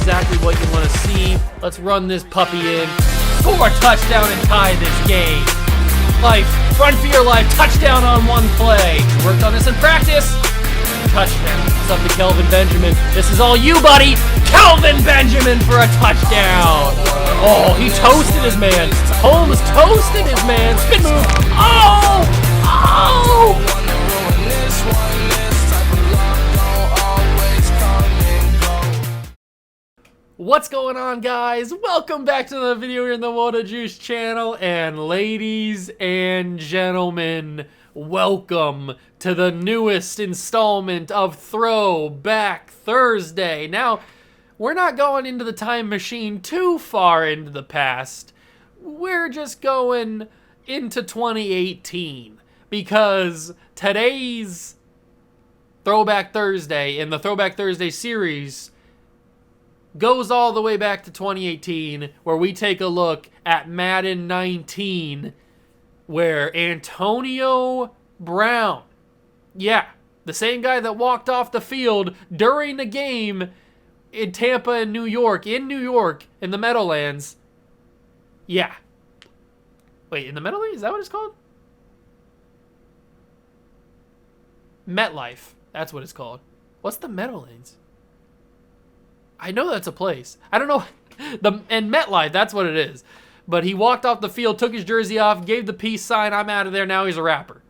exactly what you want to see. Let's run this puppy in. Score a touchdown and tie this game. Life, run for your life, touchdown on one play. Worked on this in practice. Touchdown. It's up to Kelvin Benjamin. This is all you, buddy. Kelvin Benjamin for a touchdown. Oh, he toasted his man. Holmes toasted his man. Spin move. Oh! Oh! What's going on, guys? Welcome back to the video here in the Water Juice channel. And ladies and gentlemen, welcome to the newest installment of Throwback Thursday. Now, we're not going into the time machine too far into the past. We're just going into 2018 because today's Throwback Thursday in the Throwback Thursday series goes all the way back to 2018, where we take a look at Madden 19, where Antonio Brown, yeah, the same guy that walked off the field during the game in Tampa and New York, in the Meadowlands. Yeah. Wait, in the Meadowlands? Is that what it's called? MetLife. That's what it's called. What's the Meadowlands? I know that's a place. I don't know. And MetLife, that's what it is. But he walked off the field, took his jersey off, gave the peace sign, I'm out of there, now he's a rapper.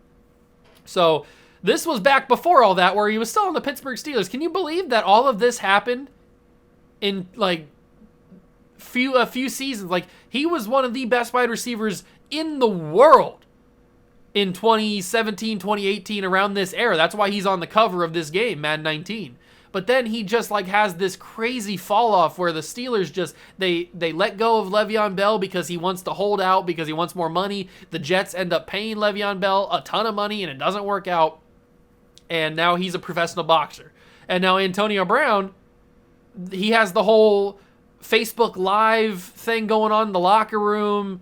So this was back before all that, where he was still on the Pittsburgh Steelers. Can you believe that all of this happened in like a few seasons? Like, he was one of the best wide receivers in the world in 2017, 2018, around this era. That's why he's on the cover of this game, Madden 19. But then he just like has this crazy fall off where the Steelers just, they let go of Le'Veon Bell because he wants to hold out, because he wants more money. The Jets end up paying Le'Veon Bell a ton of money and it doesn't work out. And now he's a professional boxer. And now Antonio Brown, he has the whole Facebook Live thing going on in the locker room.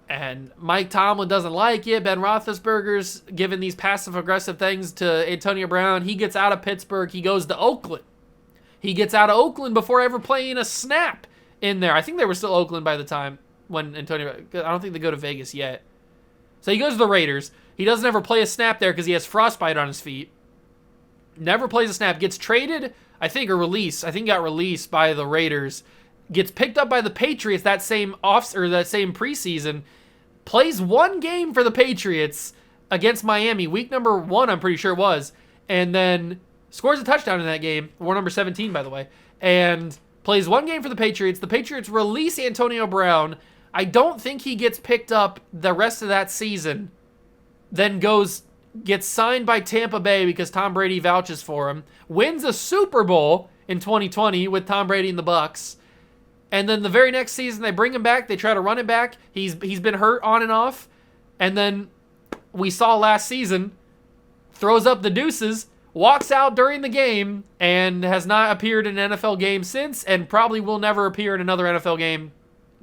And Mike Tomlin doesn't like it. Ben Roethlisberger's giving these passive-aggressive things to Antonio Brown. He gets out of Pittsburgh. He goes to Oakland. He gets out of Oakland before ever playing a snap in there. I think they were still Oakland by the time when Antonio... I don't think they go to Vegas yet. So he goes to the Raiders. He doesn't ever play a snap there because he has frostbite on his feet. Never plays a snap. Gets traded, I think, or released. I think got released by the Raiders. Gets picked up by the Patriots that same preseason. Plays one game for the Patriots against Miami, week number 1, I'm pretty sure it was, and then scores a touchdown in that game, war number 17, by the way, and plays one game for the Patriots. The Patriots release Antonio Brown. I don't think he gets picked up the rest of that season, then gets signed by Tampa Bay because Tom Brady vouches for him, wins a Super Bowl in 2020 with Tom Brady and the Bucs. And then the very next season, they bring him back. They try to run it back. He's been hurt on and off. And then we saw last season, throws up the deuces, walks out during the game, and has not appeared in an NFL game since, and probably will never appear in another NFL game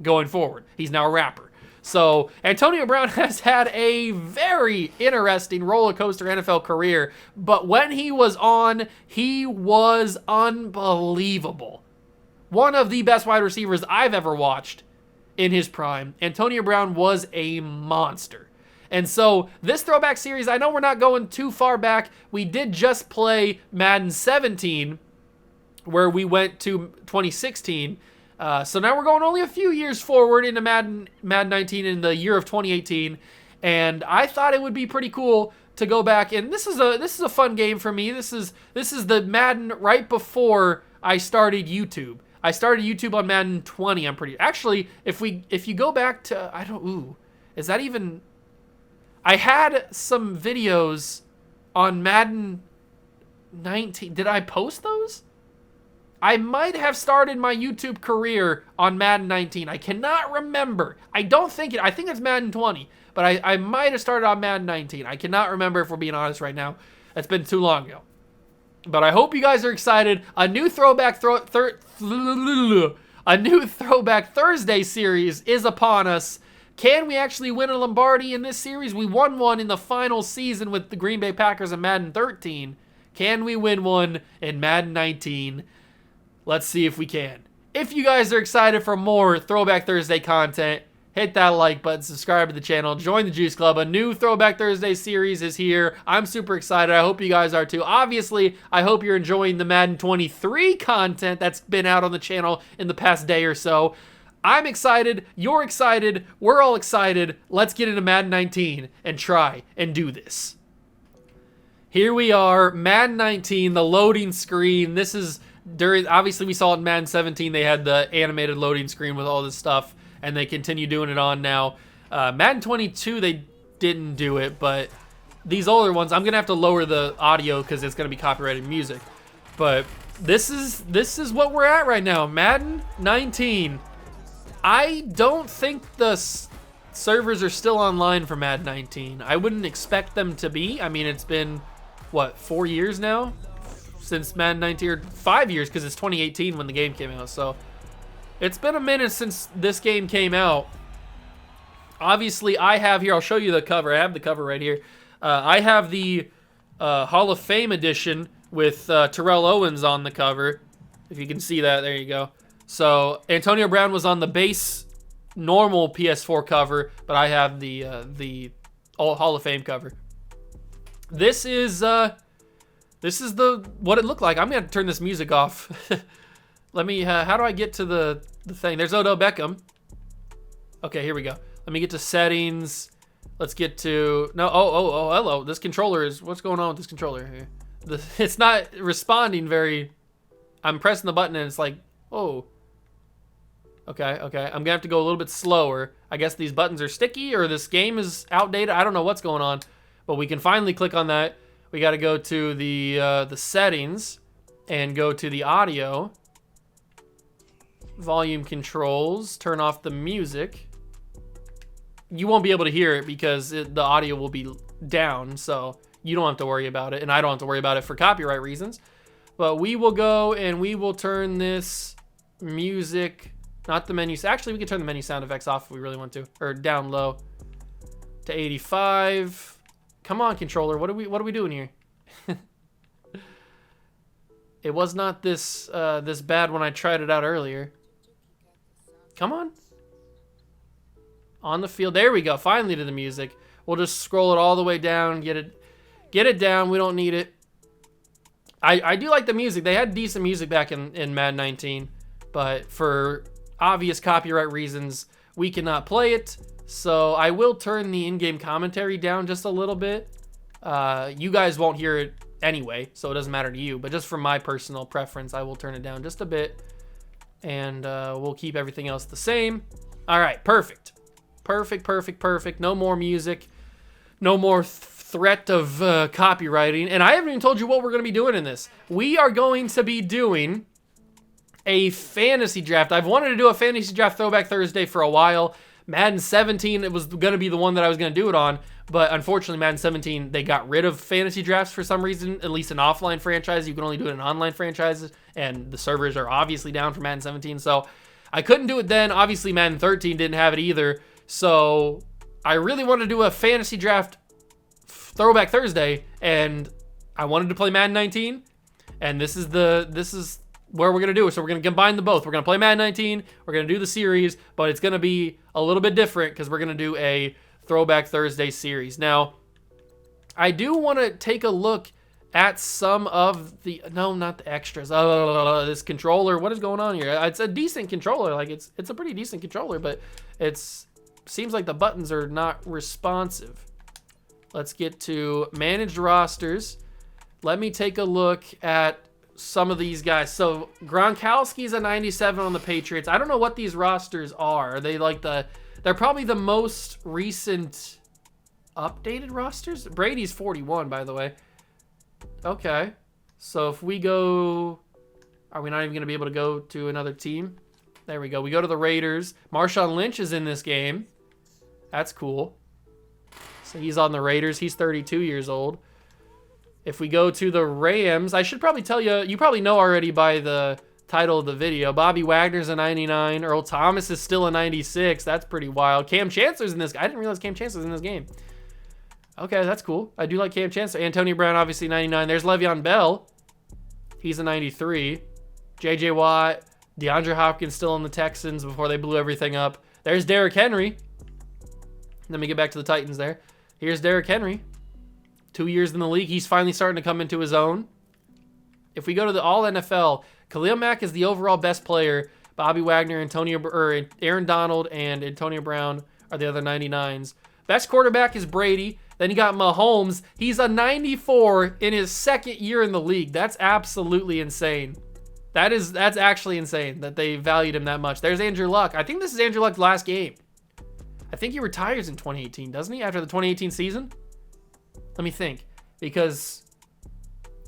going forward. He's now a rapper. So Antonio Brown has had a very interesting roller coaster NFL career. But when he was on, he was unbelievable. One of the best wide receivers I've ever watched in his prime. Antonio Brown was a monster. And so this throwback series, I know we're not going too far back. We did just play Madden 17, where we went to 2016. So now we're going only a few years forward into Madden 19 in the year of 2018. And I thought it would be pretty cool to go back. And this is a fun game for me. This is the Madden right before I started YouTube. I started YouTube on Madden 20, actually, if you go back to, is that even, I had some videos on Madden 19, did I post those? I might have started my YouTube career on Madden 19, I cannot remember, I think it's Madden 20, but I might have started on Madden 19, I cannot remember if we're being honest right now, it's been too long ago. But I hope you guys are excited. A new Throwback Thursday series is upon us. Can we actually win a Lombardi in this series? We won one in the final season with the Green Bay Packers in Madden 13. Can we win one in Madden 19? Let's see if we can. If you guys are excited for more Throwback Thursday content, hit that like button, subscribe to the channel, join the Juice Club. A new Throwback Thursday series is here. I'm super excited. I hope you guys are too. Obviously, I hope you're enjoying the Madden 23 content that's been out on the channel in the past day or so. I'm excited. You're excited. We're all excited. Let's get into Madden 19 and try and do this. Here we are, Madden 19, the loading screen. This is during, obviously we saw it in Madden 17. They had the animated loading screen with all this stuff, and they continue doing it on now. Madden 22, they didn't do it, but these older ones, I'm gonna have to lower the audio because it's gonna be copyrighted music. But this is what we're at right now, Madden 19. I don't think the servers are still online for Madden 19. I wouldn't expect them to be. I mean, it's been, what, 4 years now since Madden 19, or 5 years because it's 2018 when the game came out. So it's been a minute since this game came out. Obviously, I have here, I'll show you the cover. I have the cover right here. I have the Hall of Fame edition with Terrell Owens on the cover. If you can see that, there you go. So Antonio Brown was on the base normal PS4 cover, but I have the Hall of Fame cover. This is what it looked like. I'm gonna turn this music off. Let me. How do I get to the thing? There's Odell Beckham. Okay, here we go. Let me get to settings. Let's get to Oh, hello. This controller is. What's going on with this controller here? It's not responding very. I'm pressing the button and it's like, oh. Okay. I'm gonna have to go a little bit slower. I guess these buttons are sticky or this game is outdated. I don't know what's going on, but we can finally click on that. We got to go to the settings and go to the audio, volume controls, turn off the music. You won't be able to hear it because the audio will be down, so you don't have to worry about it, and I don't have to worry about it for copyright reasons. But we will go and we will turn this music. Not the menu. Actually, we can turn the menu sound effects off if we really want to, or down low to 85. Come on, controller. What are we doing here? It was not this this bad when I tried it out earlier. Come on. On the field. There we go. Finally to the music. We'll just scroll it all the way down. Get it down. We don't need it. I do like the music. They had decent music back in Madden 19, but for obvious copyright reasons, we cannot play it. So I will turn the in-game commentary down just a little bit. You guys won't hear it anyway, so it doesn't matter to you. But just for my personal preference, I will turn it down just a bit. And we'll keep everything else the same. All right, perfect. Perfect. No more music. No more threat of copywriting. And I haven't even told you what we're going to be doing in this. We are going to be doing a fantasy draft. I've wanted to do a fantasy draft Throwback Thursday for a while. Madden 17, it was going to be the one that I was going to do it on, but unfortunately Madden 17, they got rid of fantasy drafts for some reason, at least in offline franchises. You can only do it in online franchises, and the servers are obviously down for Madden 17, so I couldn't do it then. Obviously Madden 13 didn't have it either, so I really wanted to do a fantasy draft Throwback Thursday, and I wanted to play Madden 19, and this is where we're going to do it. So we're going to combine the both. We're going to play Madden 19. We're going to do the series, but it's going to be a little bit different because we're going to do a Throwback Thursday series. Now, I do want to take a look at some of the, no, not the extras. This controller, what is going on here? It's a decent controller. Like it's a pretty decent controller, but seems like the buttons are not responsive. Let's get to managed rosters. Let me take a look at some of these guys. So Gronkowski's a 97 on the Patriots. I don't know what these rosters are. Are they like they're probably the most recent updated rosters? Brady's 41, by the way. Okay. So if we go, are we not even going to be able to go to another team? There we go. We go to the Raiders. Marshawn Lynch is in this game. That's cool. So he's on the Raiders. He's 32 years old. If we go to the Rams, I should probably tell you, you probably know already by the title of the video. Bobby Wagner's a 99. Earl Thomas is still a 96. That's pretty wild. Cam Chancellor's in this. I didn't realize Cam Chancellor's in this game. Okay, that's cool. I do like Cam Chancellor. Antonio Brown, obviously 99. There's Le'Veon Bell. He's a 93. J.J. Watt, DeAndre Hopkins still on the Texans before they blew everything up. There's Derrick Henry. Let me get back to the Titans there. Here's Derrick Henry. 2 years in the league. He's finally starting to come into his own. If we go to the All-NFL, Khalil Mack is the overall best player. Bobby Wagner, Aaron Donald, and Antonio Brown are the other 99s. Best quarterback is Brady. Then you got Mahomes. He's a 94 in his second year in the league. That's absolutely insane. That's actually insane that they valued him that much. There's Andrew Luck. I think this is Andrew Luck's last game. I think he retires in 2018, doesn't he? After the 2018 season? Let me think. Because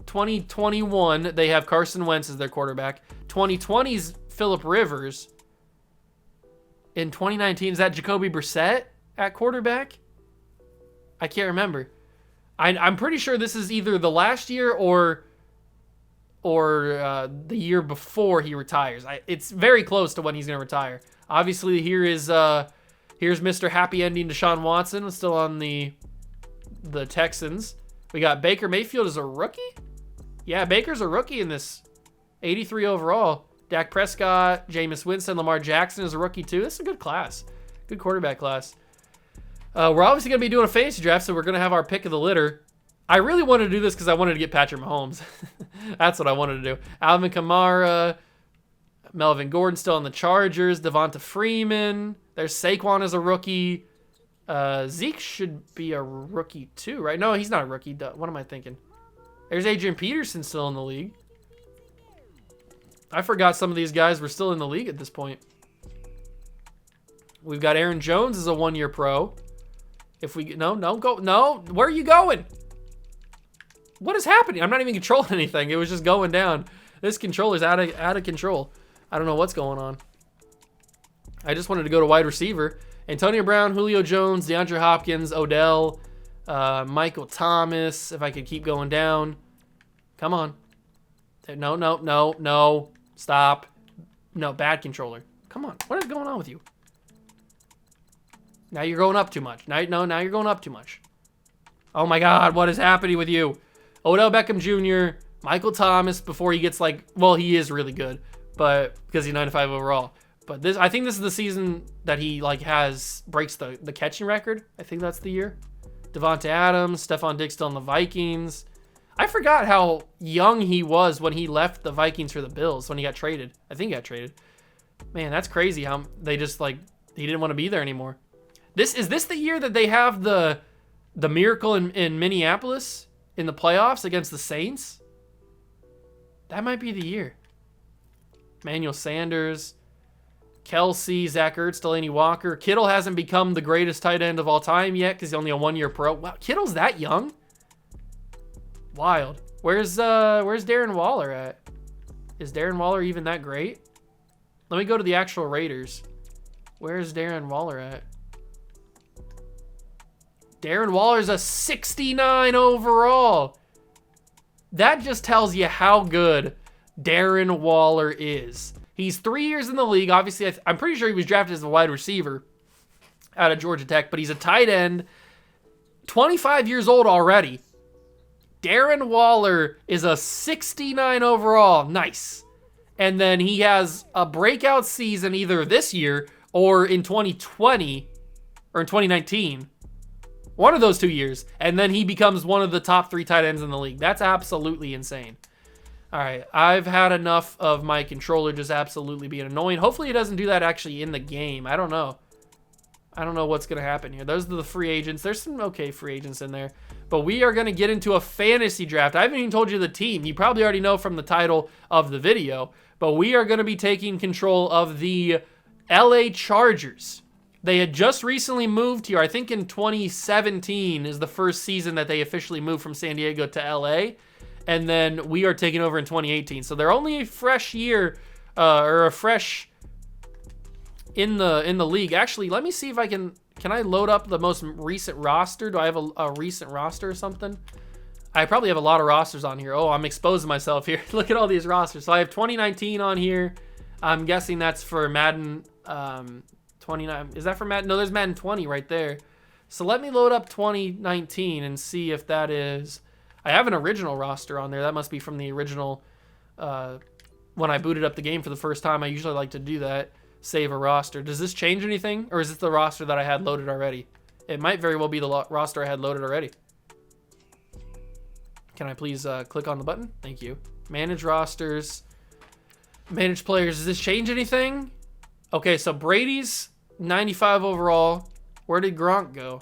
2021, they have Carson Wentz as their quarterback. 2020's Phillip Rivers. In 2019, is that Jacoby Brissett at quarterback? I can't remember. I'm pretty sure this is either the last year or the year before he retires. It's very close to when he's going to retire. Obviously, here's Mr. Happy Ending Deshaun Watson, still on the Texans. We got Baker Mayfield as a rookie? Yeah, Baker's a rookie in this. 83 overall. Dak Prescott, Jameis Winston, Lamar Jackson is a rookie too. This is a good class. Good quarterback class. We're obviously going to be doing a fantasy draft, so we're going to have our pick of the litter. I really wanted to do this because I wanted to get Patrick Mahomes. That's what I wanted to do. Alvin Kamara, Melvin Gordon still on the Chargers, Devonta Freeman. There's Saquon as a rookie. Zeke should be a rookie too, right? No, he's not a rookie. What am I thinking? There's Adrian Peterson still in the league. I forgot some of these guys were still in the league at this point. We've got Aaron Jones as a one-year pro. If we no, go. No, where are you going? What is happening? I'm not even controlling anything. It was just going down. This controller's out of control. I don't know what's going on. I just wanted to go to wide receiver. Antonio Brown, Julio Jones, DeAndre Hopkins, Odell, Michael Thomas. If I could keep going down. Come on. No. Stop. No, bad controller. Come on. What is going on with you? Now you're going up too much. Now you're going up too much. Oh my God, what is happening with you? Odell Beckham Jr., Michael Thomas before he gets he is really good, but because he's 95 overall. But I think this is the season that he breaks the catching record. I think that's the year. Devonta Adams, Stephon Diggs still on the Vikings. I forgot how young he was when he left the Vikings for the Bills when he got traded. I think he got traded. Man, that's crazy how they just he didn't want to be there anymore. Is this the year that they have the miracle in Minneapolis in the playoffs against the Saints? That might be the year. Emmanuel Sanders, Kelsey, Zach Ertz, Delaney Walker. Kittle hasn't become the greatest tight end of all time yet because he's only a one-year pro. Wow, Kittle's that young? Wild. Where's Darren Waller at? Is Darren Waller even that great? Let me go to the actual Raiders. Where's Darren Waller at? Darren Waller's a 69 overall. That just tells you how good Darren Waller is. He's 3 years in the league. Obviously, I'm pretty sure he was drafted as a wide receiver out of Georgia Tech, but he's a tight end. 25 years old already. Darren Waller is a 69 overall. Nice. And then he has a breakout season either this year or in 2020 or in 2019. One of those 2 years. And then he becomes one of the top 3 tight ends in the league. That's absolutely insane. All right, I've had enough of my controller just absolutely being annoying. Hopefully it doesn't do that actually in the game. I don't know. I don't know what's going to happen here. Those are the free agents. There's some okay free agents in there. But we are going to get into a fantasy draft. I haven't even told you the team. You probably already know from the title of the video. But we are going to be taking control of the LA Chargers. They had just recently moved here. I think in 2017 is the first season that they officially moved from San Diego to LA. And then we are taking over in 2018. So they're only a fresh year or a fresh in the league. Actually, let me see if I can I load up the most recent roster? Do I have a recent roster or something? I probably have a lot of rosters on here. Oh, I'm exposing myself here. Look at all these rosters. So I have 2019 on here. I'm guessing that's for Madden 29. Is that for Madden? No, there's Madden 20 right there. So let me load up 2019 and see if that is... I have an original roster on there. That must be from the original when I booted up the game for the first time. I usually like to do that. Save a roster. Does this change anything? Or is this the roster that I had loaded already? It might very well be the roster I had loaded already. Can I please click on the button? Thank you. Manage rosters. Manage players. Does this change anything? Okay, so Brady's 95 overall. Where did Gronk go?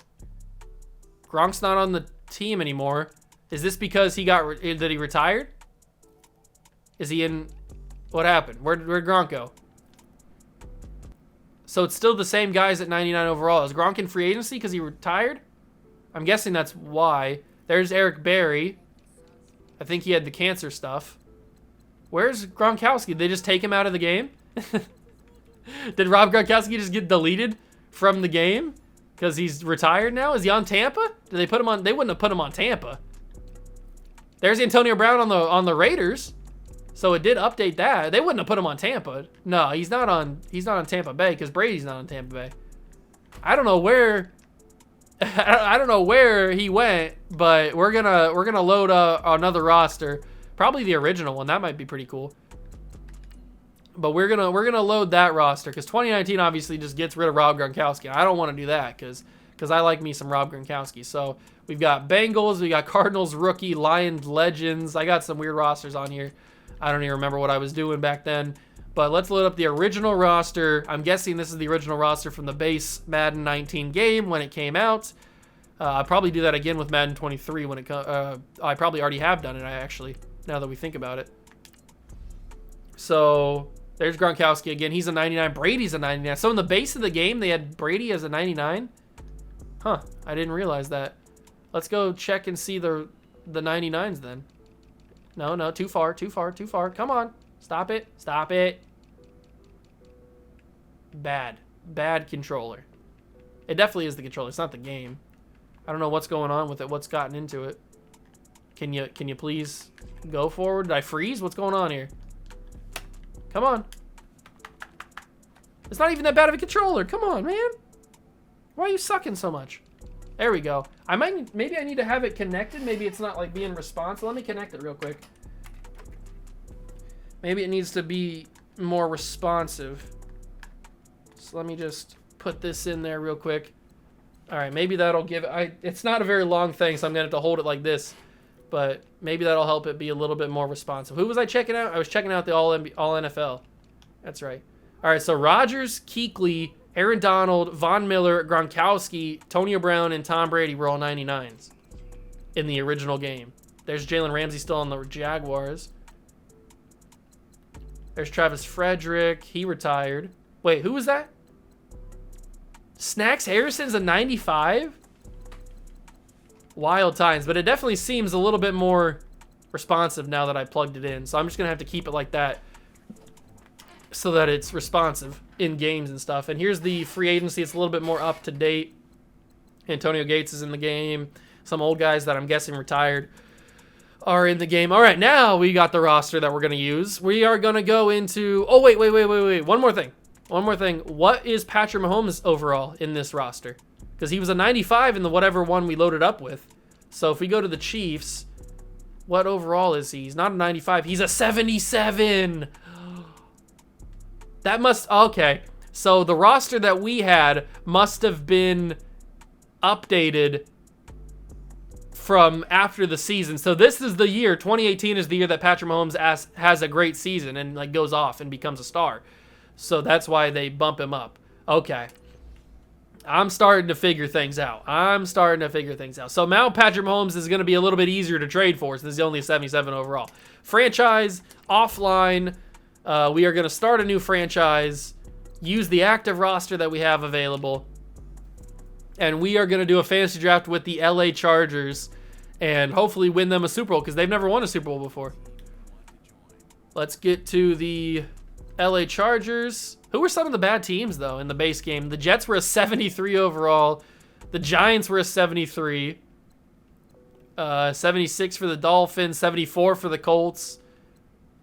Gronk's not on the team anymore. Is this because he got that he retired? Is he in? What happened? Where'd Gronk go? So it's still the same guys at 99 overall. Is Gronk in free agency because he retired? I'm guessing that's why. There's Eric Berry. I think he had the cancer stuff. Where's Gronkowski? Did they just take him out of the game? Did Rob Gronkowski just get deleted from the game because he's retired now? Is he on Tampa? Did they put him on? They wouldn't have put him on Tampa. There's Antonio Brown on the Raiders. So it did update that. They wouldn't have put him on Tampa. No, he's not on Tampa Bay because Brady's not on Tampa Bay. I don't know where I don't know where he went, but we're gonna load another roster. Probably the original one. That might be pretty cool. But we're gonna load that roster because 2019 obviously just gets rid of Rob Gronkowski. I don't want to do that because I like me some Rob Gronkowski. So we've got Bengals, we got Cardinals rookie, Lions legends. I got some weird rosters on here. I don't even remember what I was doing back then. But let's load up the original roster. I'm guessing this is the original roster from the base Madden 19 game when it came out. I'll probably do that again with Madden 23 when it comes. I probably already have done it, actually, now that we think about it. So there's Gronkowski again. He's a 99. Brady's a 99. So in the base of the game, they had Brady as a 99. Huh. I didn't realize that. Let's go check and see the 99s then. No, too far. Come on. Stop it. Bad controller. It definitely is the controller. It's not the game. I don't know what's going on with it. What's gotten into it? Can you please go forward? Did I freeze? What's going on here? Come on. It's not even that bad of a controller. Come on, man. Why are you sucking so much? There we go. Maybe I need to have it connected. Maybe it's not like being responsive. Let me connect it real quick. Maybe it needs to be more responsive. So let me just put this in there real quick. All right, maybe that'll give it. It's not a very long thing, so I'm gonna have to hold it like this. But maybe that'll help it be a little bit more responsive. Who was I checking out? I was checking out the all NFL. That's right. All right, so Rodgers, Kuechly, Aaron Donald, Von Miller, Gronkowski, Antonio Brown, and Tom Brady were all 99s in the original game. There's Jalen Ramsey still on the Jaguars. There's Travis Frederick. He retired. Wait, who was that? Snacks Harrison's a 95? Wild times, but it definitely seems a little bit more responsive now that I plugged it in. So I'm just going to have to keep it like that so that it's responsive in games and stuff. And here's the free agency. It's a little bit more up to date. Antonio Gates is in the game. Some old guys that I'm guessing retired are in the game. All right, now we got the roster that we're going to use. We are going to go into... Oh, wait. One more thing. What is Patrick Mahomes' overall in this roster? Because he was a 95 in the whatever one we loaded up with. So if we go to the Chiefs, what overall is he? He's not a 95. He's a 77. That must... Okay. So the roster that we had must have been updated from after the season. So this is the year, 2018 is the year that Patrick Mahomes has a great season and like goes off and becomes a star. So that's why they bump him up. Okay. I'm starting to figure things out. So now Patrick Mahomes is going to be a little bit easier to trade for since he's only a 77 overall. Franchise, offline. We are going to start a new franchise, use the active roster that we have available, and we are going to do a fantasy draft with the LA Chargers and hopefully win them a Super Bowl because they've never won a Super Bowl before. Let's get to the LA Chargers. Who were some of the bad teams, though, in the base game? The Jets were a 73 overall. The Giants were a 73. 76 for the Dolphins. 74 for the Colts.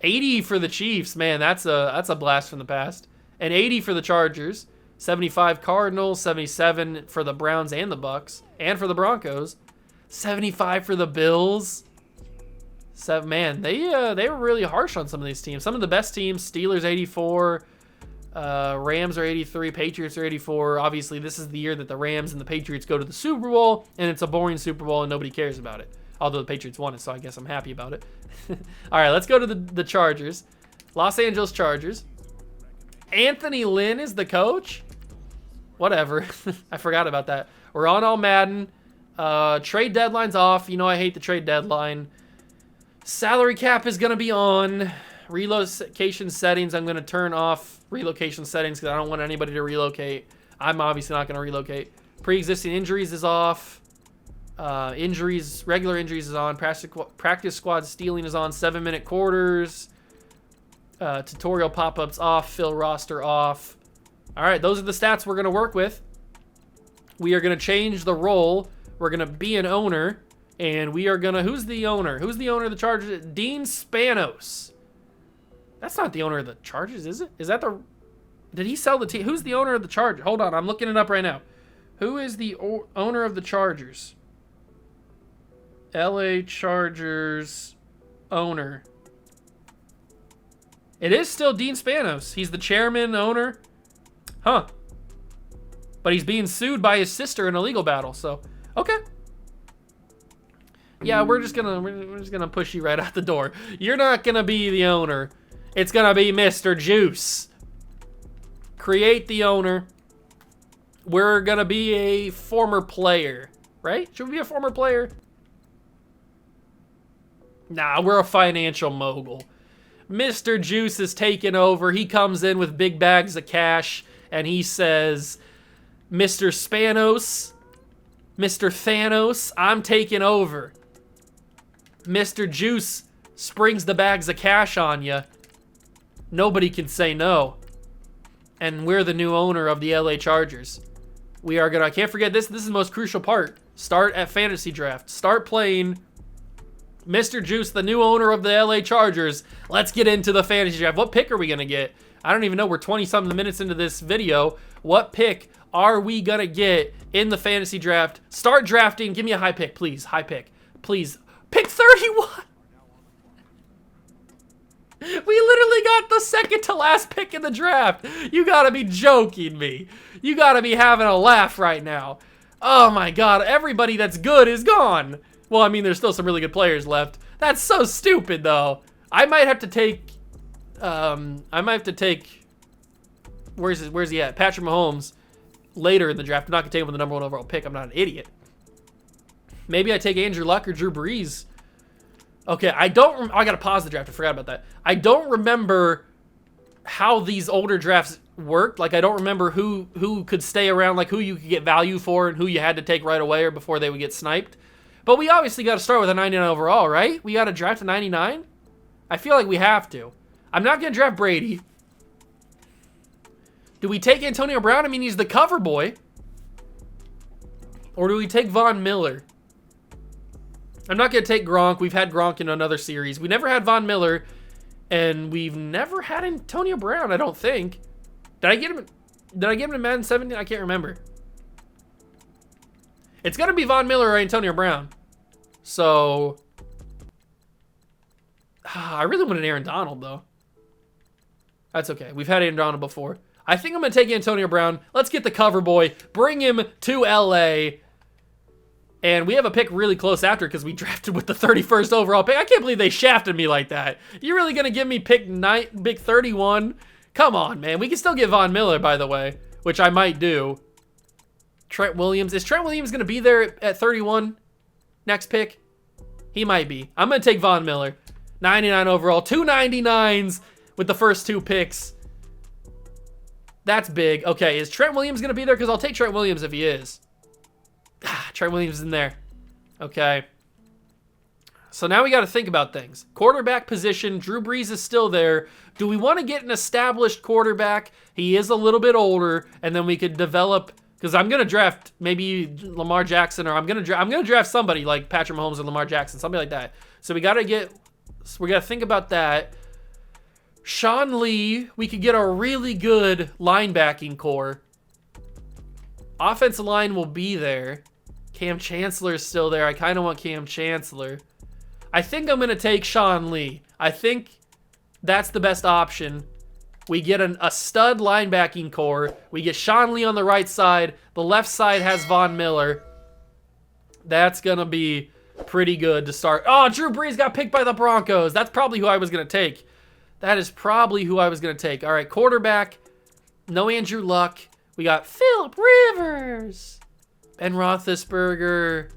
80 for the Chiefs. Man, that's a blast from the past. And 80 for the Chargers. 75 Cardinals. 77 for the Browns and the Bucks. And for the Broncos. 75 for the Bills. Man, they were really harsh on some of these teams. Some of the best teams, Steelers 84, Rams are 83, Patriots are 84. Obviously, this is the year that the Rams and the Patriots go to the Super Bowl, and it's a boring Super Bowl and nobody cares about it. Although the Patriots won it, so I guess I'm happy about it. All right, let's go to the Chargers. Los Angeles Chargers. Anthony Lynn is the coach? Whatever. I forgot about that. We're on all Madden. Trade deadline's off. You know I hate the trade deadline. Salary cap is going to be on. Relocation settings, I'm going to turn off relocation settings because I don't want anybody to relocate. I'm obviously not going to relocate. Pre-existing injuries is off. Regular injuries is on. Practice squad stealing is on. 7-minute quarters. Tutorial pop-ups off. Fill roster off. All right, those are the stats we're going to work with. We are going to change the role. We're going to be an owner. And we are going to... Who's the owner? Who's the owner of the Chargers? Dean Spanos. That's not the owner of the Chargers, is it? Is that the... Did he sell the team? Who's the owner of the Chargers? Hold on, I'm looking it up right now. Who is the owner of the Chargers? LA Chargers owner. It is still Dean Spanos. He's the chairman, owner. Huh. But he's being sued by his sister in a legal battle, so... Okay. Yeah, we're just gonna push you right out the door. You're not gonna be the owner. It's gonna be Mr. Juice. Create the owner. We're gonna be a former player, right? Should we be a former player? Nah, we're a financial mogul. Mr. Juice is taking over. He comes in with big bags of cash and he says, Mr. Spanos, Mr. Thanos, I'm taking over. Mr. Juice springs the bags of cash on you. Nobody can say no. And we're the new owner of the LA Chargers. We are gonna, I can't forget this. This is the most crucial part. Start at fantasy draft. Start playing Mr. Juice, the new owner of the LA Chargers. Let's get into the fantasy draft. What pick are we gonna get? I don't even know. We're 20-something minutes into this video. What pick are we gonna get in the fantasy draft? Start drafting. Give me a high pick, please. High pick. Please. Pick 31. We literally got the second to last pick in the draft. You gotta be joking me. You gotta be having a laugh right now. Oh my god, everybody that's good is gone. Well, I mean, there's still some really good players left. That's so stupid, though. I might have to take, where's he at? Patrick Mahomes later in the draft. I'm not gonna take him with the #1 overall pick. I'm not an idiot. Maybe I take Andrew Luck or Drew Brees. Okay, I gotta pause the draft. I forgot about that. I don't remember how these older drafts worked. Like, I don't remember who could stay around, like who you could get value for and who you had to take right away or before they would get sniped. But we obviously got to start with a 99 overall, right? We got to draft a 99? I feel like we have to. I'm not going to draft Brady. Do we take Antonio Brown? I mean, he's the cover boy. Or do we take Von Miller? I'm not going to take Gronk. We've had Gronk in another series. We never had Von Miller. And we've never had Antonio Brown, I don't think. Did I get him in Madden 17? I can't remember. It's going to be Von Miller or Antonio Brown. So, I really want an Aaron Donald, though. That's okay. We've had Aaron Donald before. I think I'm going to take Antonio Brown. Let's get the cover boy. Bring him to LA. And we have a pick really close after because we drafted with the 31st overall pick. I can't believe they shafted me like that. You really going to give me pick 31? Come on, man. We can still get Von Miller, by the way, which I might do. Trent Williams. Is Trent Williams going to be there at 31? Next pick? He might be. I'm going to take Von Miller. 99 overall. 2 99s with the first 2 picks. That's big. Okay, is Trent Williams going to be there? Because I'll take Trent Williams if he is. Trent Williams is in there. Okay. So now we got to think about things. Quarterback position. Drew Brees is still there. Do we want to get an established quarterback? He is a little bit older, and then we could develop. Because I'm gonna draft maybe Lamar Jackson, or I'm gonna draft somebody like Patrick Mahomes or Lamar Jackson, something like that. So we gotta think about that. Sean Lee, we could get a really good linebacking core. Offensive line will be there. Cam Chancellor is still there. I kind of want Cam Chancellor. I think I'm going to take Sean Lee. I think that's the best option. We get a stud linebacking core. We get Sean Lee on the right side. The left side has Von Miller. That's going to be pretty good to start. Oh, Drew Brees got picked by the Broncos. That's probably who I was going to take. That is probably who I was going to take. All right, quarterback. No Andrew Luck. We got Phillip Rivers. Ben Roethlisberger.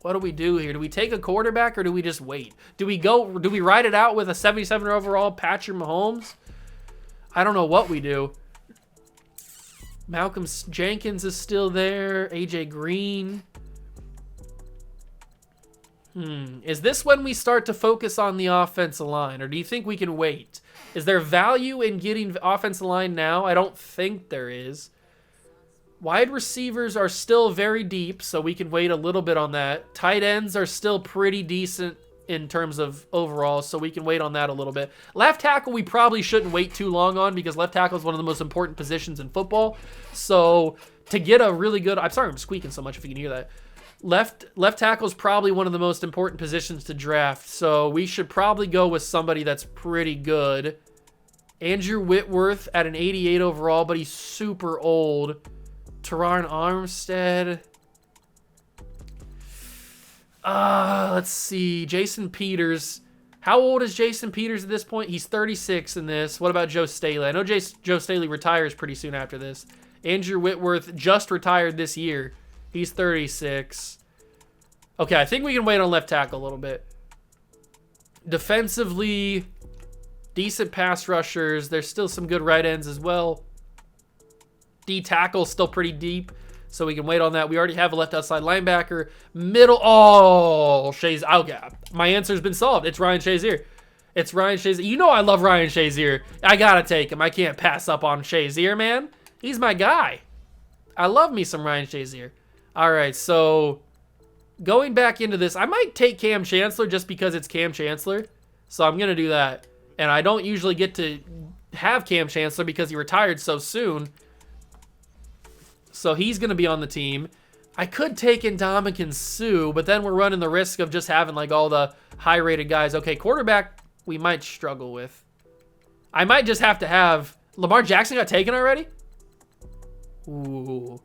What do we do here? Do we take a quarterback or do we just wait? Do we ride it out with a 77 overall Patrick Mahomes? I don't know what we do. Malcolm Jenkins is still there. AJ Green. Is this when we start to focus on the offensive line, or do you think we can wait? Is there value in getting offensive line now? I don't think there is. Wide receivers are still very deep, so we can wait a little bit on that. Tight ends are still pretty decent in terms of overall, so we can wait on that a little bit. Left tackle, we probably shouldn't wait too long on because left tackle is one of the most important positions in football. So to get a really good... I'm sorry I'm squeaking so much if you can hear that. Left tackle is probably one of the most important positions to draft, so we should probably go with somebody that's pretty good. Andrew Whitworth at an 88 overall, but he's super old. Teron Armstead. Let's see. Jason Peters. How old is Jason Peters at this point? He's 36 in this. What about Joe Staley? I know Joe Staley retires pretty soon after this. Andrew Whitworth just retired this year. He's 36. Okay, I think we can wait on left tackle a little bit. Defensively, decent pass rushers. There's still some good right ends as well. D tackle still pretty deep, so we can wait on that. We already have a left outside linebacker. Middle, oh, Shazier. Okay, my answer's been solved. It's Ryan Shazier. It's Ryan Shazier. You know I love Ryan Shazier. I gotta take him. I can't pass up on Shazier, man. He's my guy. I love me some Ryan Shazier. All right, so going back into this, I might take Cam Chancellor just because it's Cam Chancellor. So I'm going to do that. And I don't usually get to have Cam Chancellor because he retired so soon. So he's going to be on the team. I could take Ndamukong Suh, but then we're running the risk of just having like all the high-rated guys. Okay, quarterback we might struggle with. I might just have to have... Lamar Jackson got taken already? Ooh.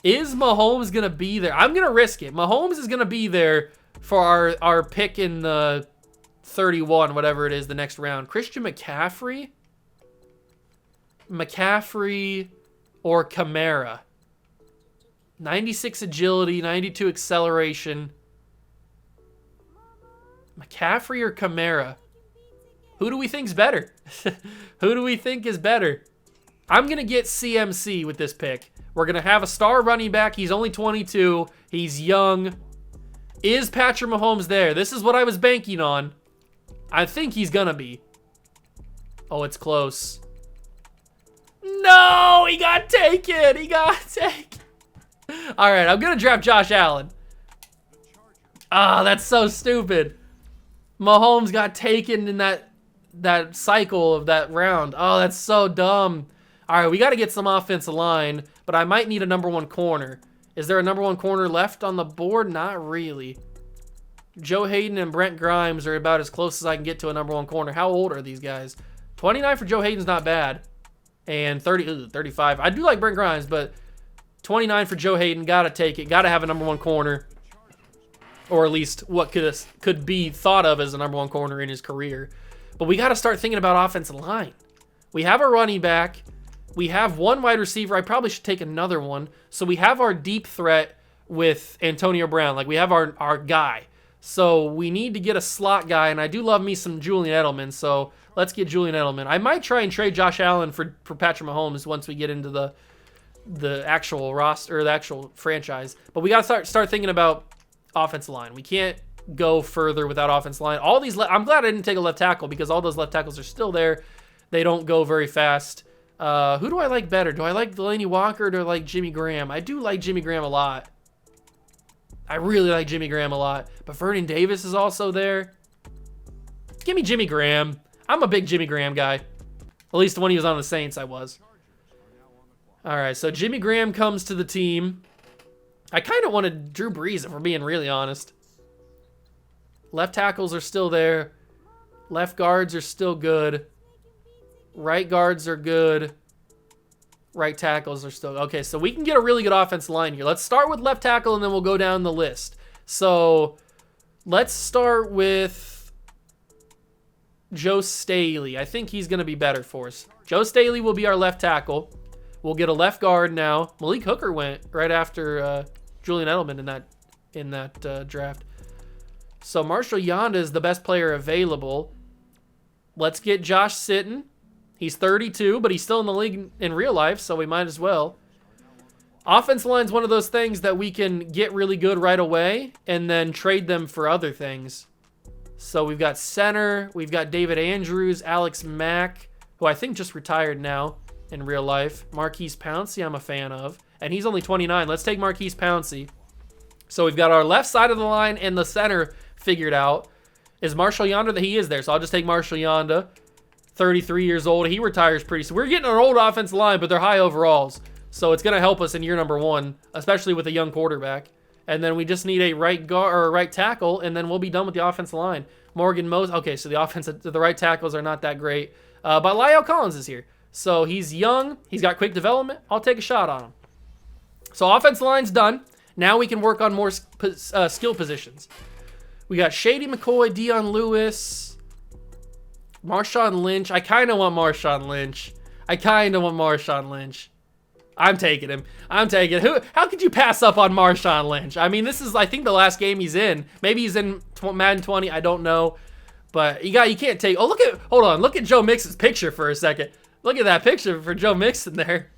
Is Mahomes going to be there? I'm going to risk it. Mahomes is going to be there for our pick in the 31, whatever it is, the next round. Christian McCaffrey? McCaffrey or Kamara? 96 agility, 92 acceleration. McCaffrey or Kamara? Who do we think's better? Who do we think is better? I'm going to get CMC with this pick. We're going to have a star running back. He's only 22. He's young. Is Patrick Mahomes there? This is what I was banking on. I think he's going to be. Oh, it's close. No, he got taken. He got taken. All right, I'm going to draft Josh Allen. Ah, that's so stupid. Mahomes got taken in that cycle of that round. Oh, that's so dumb. All right, we got to get some offensive line, but I might need a number one corner. Is there a number one corner left on the board? Not really. Joe Hayden and Brent Grimes are about as close as I can get to a number one corner. How old are these guys? 29 for Joe Hayden's not bad. And 35. I do like Brent Grimes, but 29 for Joe Hayden. Got to take it. Got to have a number one corner. Or at least what could be thought of as a number one corner in his career. But we got to start thinking about offensive line. We have a running back. We have one wide receiver. I probably should take another one. So we have our deep threat with Antonio Brown. Like, we have our guy. So we need to get a slot guy, and I do love me some Julian Edelman, so let's get Julian Edelman. I might try and trade Josh Allen for Patrick Mahomes once we get into the actual roster, or the actual franchise. But we got to start thinking about offensive line. We can't go further without offensive line. All these, I'm glad I didn't take a left tackle because all those left tackles are still there. They don't go very fast. Who do I like better? Do I like Delaney Walker or do I like Jimmy Graham? I do like Jimmy Graham a lot. I really like Jimmy Graham a lot. But Vernon Davis is also there. Give me Jimmy Graham. I'm a big Jimmy Graham guy. At least when he was on the Saints, I was. All right, so Jimmy Graham comes to the team. I kind of wanted Drew Brees, if we're being really honest. Left tackles are still there. Left guards are still good. Right guards are good. Right tackles are still... Okay, so we can get a really good offensive line here. Let's start with left tackle, and then we'll go down the list. So, let's start with Joe Staley. I think he's going to be better for us. Joe Staley will be our left tackle. We'll get a left guard now. Malik Hooker went right after Julian Edelman in that draft. So, Marshall Yonda is the best player available. Let's get Josh Sitton. He's 32, but he's still in the league in real life, so we might as well. Offensive line's one of those things that we can get really good right away and then trade them for other things. So we've got center, we've got David Andrews, Alex Mack, who I think just retired now in real life. Marquise Pouncey, I'm a fan of. And he's only 29. Let's take Marquise Pouncey. So we've got our left side of the line and the center figured out. Is Marshall Yonda that he is there? So I'll just take Marshall Yonda. 33 years old. He retires pretty soon. We're getting an old offensive line, but they're high overalls. So it's going to help us in year number 1, especially with a young quarterback. And then we just need a right guard or a right tackle, and then we'll be done with the offensive line. Morgan Moses. Okay, so the right tackles are not that great. But Lyle Collins is here. So he's young. He's got quick development. I'll take a shot on him. So offensive line's done. Now we can work on more skill positions. We got Shady McCoy, Dion Lewis, Marshawn Lynch. I kind of want Marshawn Lynch. I'm taking him. How could you pass up on Marshawn Lynch? I mean, this is, I think, the last game he's in. Maybe he's in Madden 20. I don't know. But you can't take... Oh, look at Joe Mixon's picture for a second. Look at that picture for Joe Mixon there.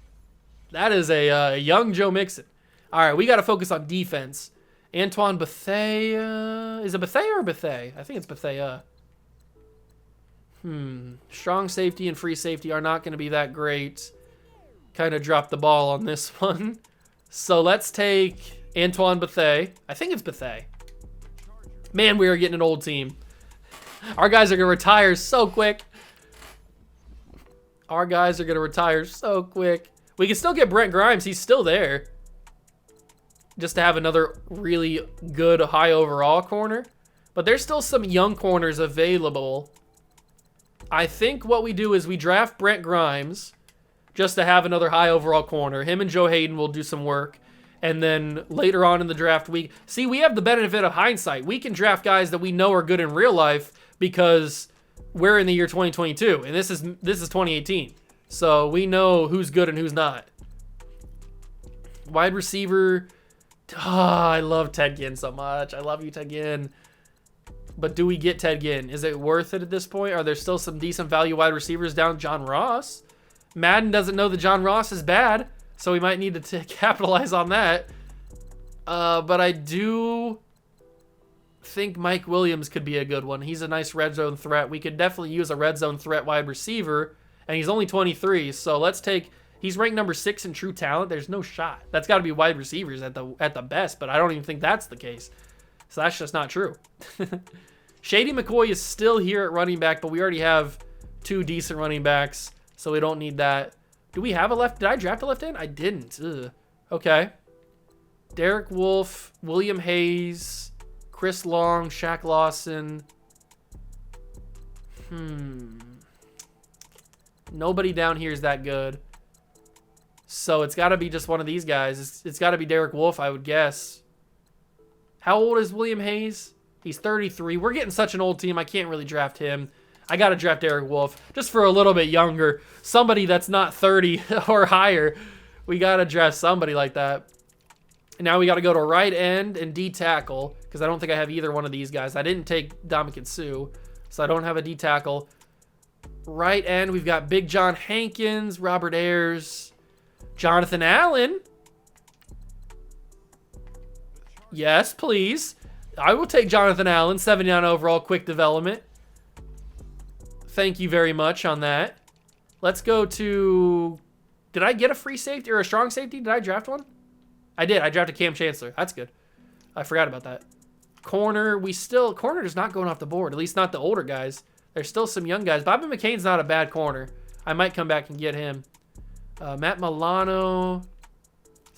That is a young Joe Mixon. All right, we got to focus on defense. Antoine Bethea. Is it Bethea or Bethea? I think it's Bethea. Strong safety and free safety are not going to be that great. Kind of dropped the ball on this one. So let's take Antoine Bethea. I think it's Bethea. Man, we are getting an old team. Our guys are going to retire so quick. We can still get Brent Grimes. He's still there. Just to have another really good high overall corner. But there's still some young corners available. I think what we do is we draft Brent Grimes just to have another high overall corner. Him and Joe Hayden will do some work. And then later on in the draft, we have the benefit of hindsight. We can draft guys that we know are good in real life because we're in the year 2022. And this is 2018. So we know who's good and who's not. Wide receiver. I love Ted Ginn so much. I love you, Ted Ginn. But do we get Ted Ginn? Is it worth it at this point? Are there still some decent value wide receivers down? John Ross? Madden doesn't know that John Ross is bad, so we might need to capitalize on that. But I do think Mike Williams could be a good one. He's a nice red zone threat. We could definitely use a red zone threat wide receiver, and he's only 23, so let's take... He's ranked number 6 in true talent. There's no shot. That's got to be wide receivers at the best, but I don't even think that's the case. So that's just not true. Shady McCoy is still here at running back, but we already have 2 decent running backs, so we don't need that. Do we have a left? Did I draft a left end? I didn't. Ugh. Okay. Derek Wolfe, William Hayes, Chris Long, Shaq Lawson. Nobody down here is that good. So it's got to be just one of these guys. It's got to be Derek Wolfe, I would guess. How old is William Hayes? He's 33. We're getting such an old team, I can't really draft him. I got to draft Derek Wolfe just for a little bit younger. Somebody that's not 30 or higher. We got to draft somebody like that. And now we got to go to right end and D tackle because I don't think I have either one of these guys. I didn't take Dominican Sue, so I don't have a D tackle. Right end, we've got Big John Hankins, Robert Ayers, Jonathan Allen. Yes, please. I will take Jonathan Allen, 79 overall, quick development. Thank you very much on that. Let's go to... Did I get a free safety or a strong safety? Did I draft one? I did. I drafted Cam Chancellor. That's good. I forgot about that. Corner, corner is not going off the board, at least not the older guys. There's still some young guys. Bobby McCain's not a bad corner. I might come back and get him. Matt Milano,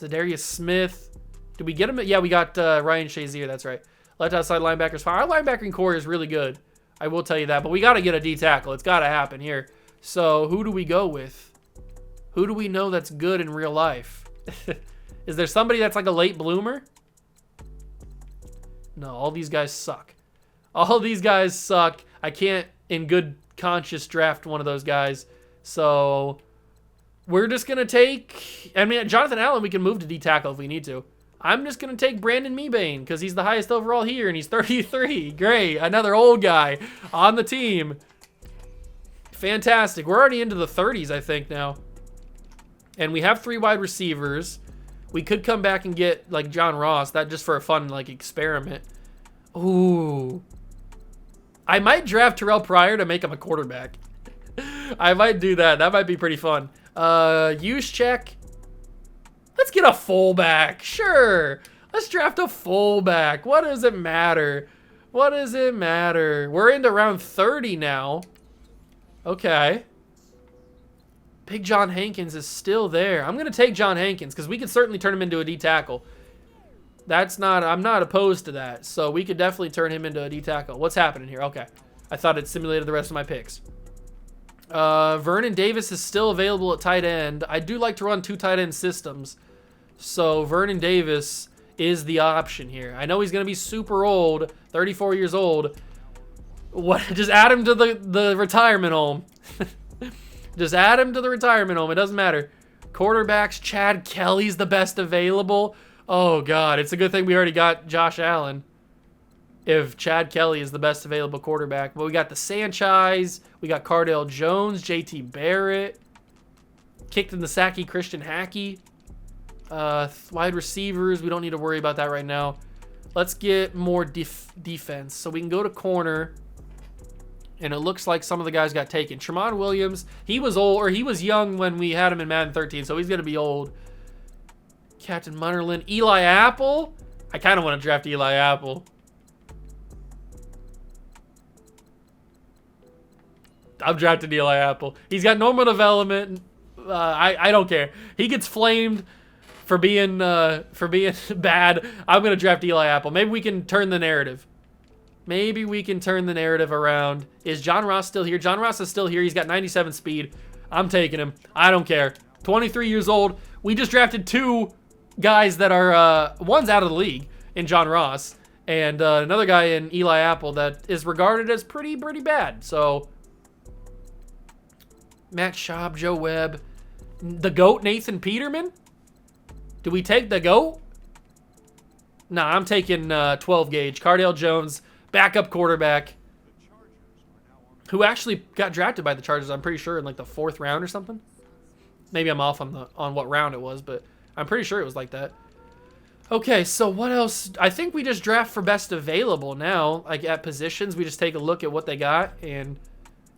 Zadarius Smith. Did we get him? Yeah, we got Ryan Shazier. That's right. Left outside linebacker's fine. Our linebacking core is really good. I will tell you that. But we got to get a D tackle. It's got to happen here. So who do we go with? Who do we know that's good in real life? Is there somebody that's like a late bloomer? No, all these guys suck. All these guys suck. I can't, in good conscience, draft one of those guys. So we're just going to take... I mean, Jonathan Allen, we can move to D-tackle if we need to. I'm just going to take Brandon Mebane because he's the highest overall here, and he's 33. Great. Another old guy on the team. Fantastic. We're already into the 30s, I think, now. And we have 3 wide receivers. We could come back and get, like, John Ross. That just for a fun, like, experiment. Ooh. I might draft Terrell Pryor to make him a quarterback. I might do that. That might be pretty fun. Use check. Let's get a fullback. Sure. Let's draft a fullback. What does it matter? What does it matter? We're into round 30 now. Okay. Big John Hankins is still there. I'm going to take John Hankins because we could certainly turn him into a D tackle. I'm not opposed to that. So we could definitely turn him into a D tackle. What's happening here? Okay. I thought it simulated the rest of my picks. Vernon Davis is still available at tight end. I do like to run 2 tight end systems. So Vernon Davis is the option here. I know he's going to be super old, 34 years old. What? Just add him to the retirement home. Just add him to the retirement home. It doesn't matter. Quarterbacks, Chad Kelly's the best available. Oh, God. It's a good thing we already got Josh Allen. If Chad Kelly is the best available quarterback. But we got the Sanchez. We got Cardale Jones, JT Barrett. Kicked in the sacky Christian Hackey. Wide receivers. We don't need to worry about that right now. Let's get more defense. So we can go to corner. And it looks like some of the guys got taken. Tramon Williams, he was old, or he was young when we had him in Madden 13, so he's going to be old. Captain Munnerlin. Eli Apple. I kind of want to draft Eli Apple. I'm drafting Eli Apple. He's got normal development. I don't care. He gets flamed for being bad. I'm going to draft Eli Apple. Maybe we can turn the narrative. Maybe we can turn the narrative around. Is John Ross still here? John Ross is still here. He's got 97 speed. I'm taking him. I don't care. 23 years old. We just drafted 2 guys that are, one's out of the league in John Ross, and another guy in Eli Apple that is regarded as pretty bad. So, Matt Schaub, Joe Webb, the GOAT, Nathan Peterman? Do we take the GOAT? Nah, I'm taking 12 gauge. Cardale Jones, backup quarterback, who actually got drafted by the Chargers, I'm pretty sure, in like the 4th round or something. Maybe I'm off on what round it was, but I'm pretty sure it was like that. Okay, so what else? I think we just draft for best available now. Like at positions, we just take a look at what they got. And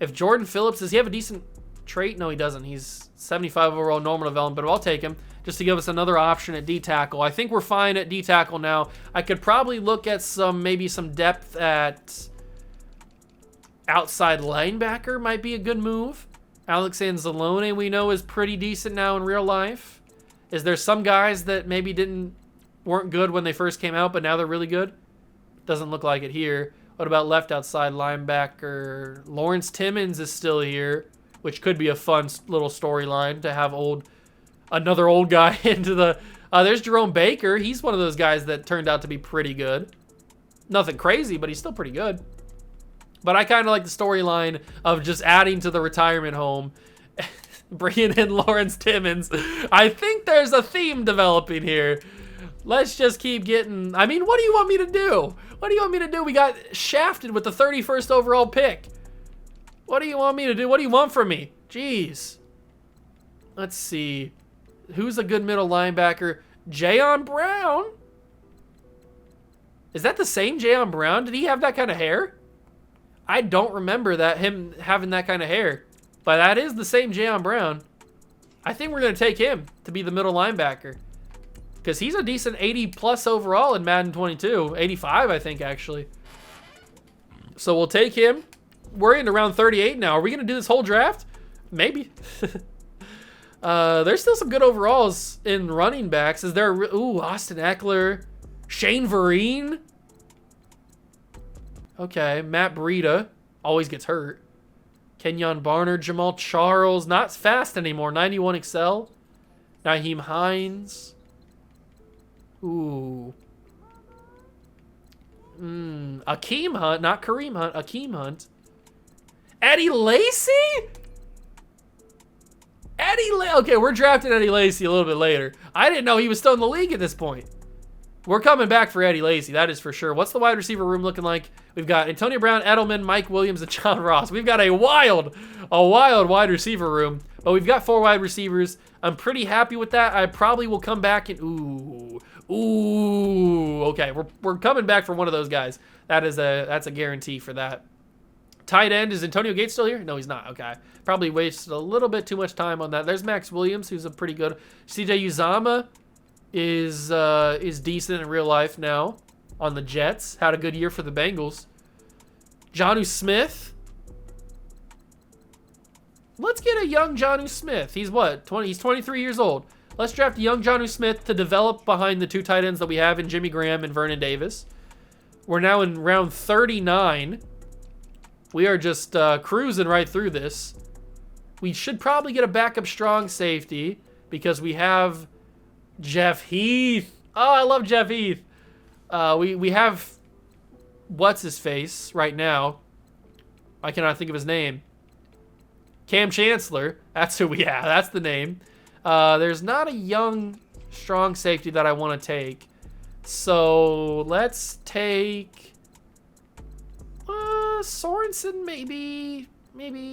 if Jordan Phillips, does he have a decent trait? No, he doesn't. He's 75 overall normal development, but I'll take him just to give us another option at D tackle. I think we're fine at D tackle now. I could probably look at maybe some depth at outside linebacker might be a good move. Alex Anzalone we know is pretty decent now in real life. Is there some guys that maybe weren't good when they first came out, but now they're really good? Doesn't look like it here. What about left outside linebacker? Lawrence Timmons is still here, which could be a fun little storyline to have another old guy into the... there's Jerome Baker. He's one of those guys that turned out to be pretty good. Nothing crazy, but he's still pretty good. But I kind of like the storyline of just adding to the retirement home, bringing in Lawrence Timmons. I think there's a theme developing here. Let's just keep getting... I mean, what do you want me to do? What do you want me to do? We got shafted with the 31st overall pick. What do you want me to do? What do you want from me? Jeez. Let's see. Who's a good middle linebacker? Jayon Brown? Is that the same Jayon Brown? Did he have that kind of hair? I don't remember him having that kind of hair. But that is the same Jayon Brown. I think we're going to take him to be the middle linebacker. Because he's a decent 80-plus overall in Madden 22. 85, I think, actually. So we'll take him. We're into round 38 now. Are we going to do this whole draft? Maybe. There's still some good overalls in running backs. Is there... Ooh, Austin Eckler. Shane Vereen. Okay, Matt Breida always gets hurt. Kenyon Barner, Jamal Charles, not fast anymore. 91 Excel. Naheem Hines. Ooh. Akeem Hunt, not Kareem Hunt. Akeem Hunt. Eddie Lacy? Okay, we're drafting Eddie Lacy a little bit later. I didn't know he was still in the league at this point. We're coming back for Eddie Lacy, that is for sure. What's the wide receiver room looking like? We've got Antonio Brown, Edelman, Mike Williams, and John Ross. We've got a wild wide receiver room, but we've got 4 wide receivers. I'm pretty happy with that. I probably will come back and okay, we're coming back for one of those guys. That's a guarantee for that. Tight end, is Antonio Gates still here? No, he's not. Okay, probably wasted a little bit too much time on that. There's Max Williams, who's a pretty good. CJ Uzama is decent in real life now on the Jets. Had a good year for the Bengals. Jonnu Smith. Let's get a young Jonnu Smith. He's what? 20. He's 23 years old. Let's draft a young Jonnu Smith to develop behind the 2 tight ends that we have in Jimmy Graham and Vernon Davis. We're now in round 39. We are just cruising right through this. We should probably get a backup strong safety because we have Jeff Heath. Oh, I love Jeff Heath. We have what's his face right now. I cannot think of his name. Cam Chancellor. That's who we have. That's the name. There's not a young strong safety that I want to take. So let's take Sorensen, maybe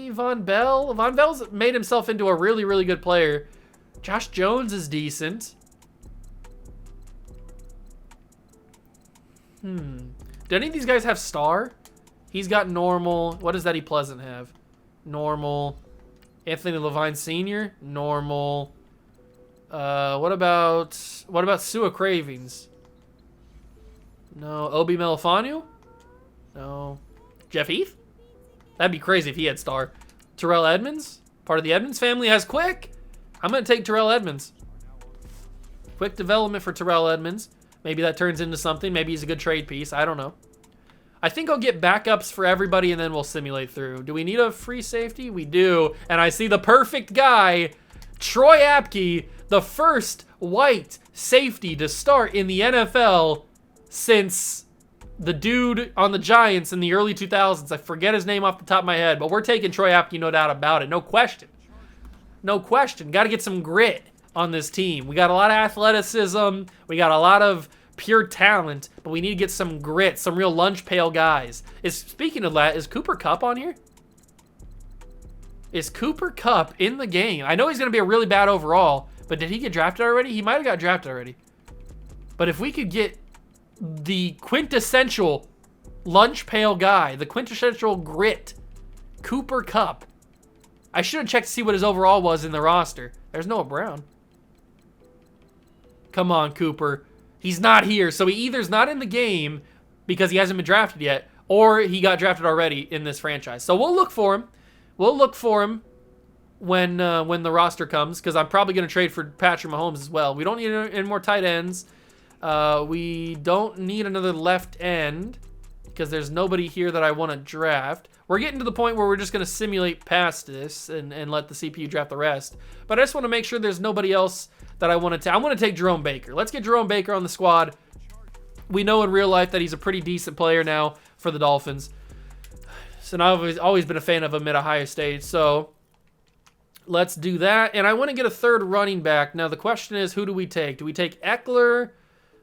Von Bell. Von Bell's made himself into a really, really good player. Josh Jones is decent. Do any of these guys have star? He's got normal. What does Eddie Pleasant have? Normal. Anthony Levine Sr. Normal. What about Sua Cravings? No. Obi Melifonwu? No. Jeff Heath? That'd be crazy if he had star. Terrell Edmonds? Part of the Edmonds family has quick. I'm going to take Terrell Edmonds. Quick development for Terrell Edmonds. Maybe that turns into something. Maybe he's a good trade piece. I don't know. I think I'll get backups for everybody, and then we'll simulate through. Do we need a free safety? We do. And I see the perfect guy, Troy Apke, the first white safety to start in the NFL since the dude on the Giants in the early 2000s. I forget his name off the top of my head, but we're taking Troy Apke, no doubt about it. No question. No question. Got to get some grit on this team. We got a lot of athleticism. We got a lot of pure talent, but we need to get some grit, some real lunch pail guys. Speaking of that, is Cooper Kupp on here? Is Cooper Kupp in the game? I know he's going to be a really bad overall, but did he get drafted already? He might have got drafted already. But if we could get the quintessential lunch pail guy, the quintessential grit, Cooper Kupp. I should have checked to see what his overall was in the roster. There's Noah Brown. Come on, Cooper. He's not here, so he either's not in the game because he hasn't been drafted yet, or he got drafted already in this franchise. So we'll look for him. We'll look for him when the roster comes, because I'm probably going to trade for Patrick Mahomes as well. We don't need any more tight ends. We don't need another left end because there's nobody here that I want to draft. We're getting to the point where we're just going to simulate past this and let the CPU draft the rest. But I just want to make sure there's nobody else that I want to take. I want to take Jerome Baker. Let's get Jerome Baker on the squad. We know in real life that he's a pretty decent player now for the Dolphins. So I've always been a fan of him at Ohio State. So let's do that. And I want to get a third running back. Now the question is, who do we take? Do we take Eckler?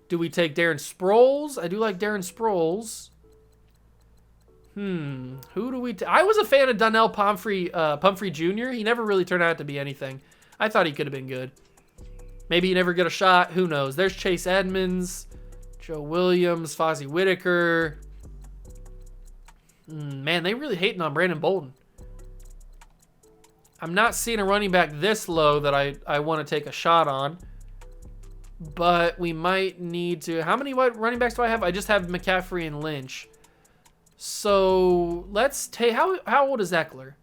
Do we take Darren Sproles? I do like Darren Sproles. Who do we take? I was a fan of Donnell Pumphrey Jr. He never really turned out to be anything. I thought he could have been good. Maybe he never get a shot. Who knows? There's Chase Edmonds, Joe Williams, Fozzie Whitaker. Man, they really hating on Brandon Bolden. I'm not seeing a running back this low that I want to take a shot on. But we might need to. How many running backs do I have? I just have McCaffrey and Lynch. So let's take. How old is Eckler?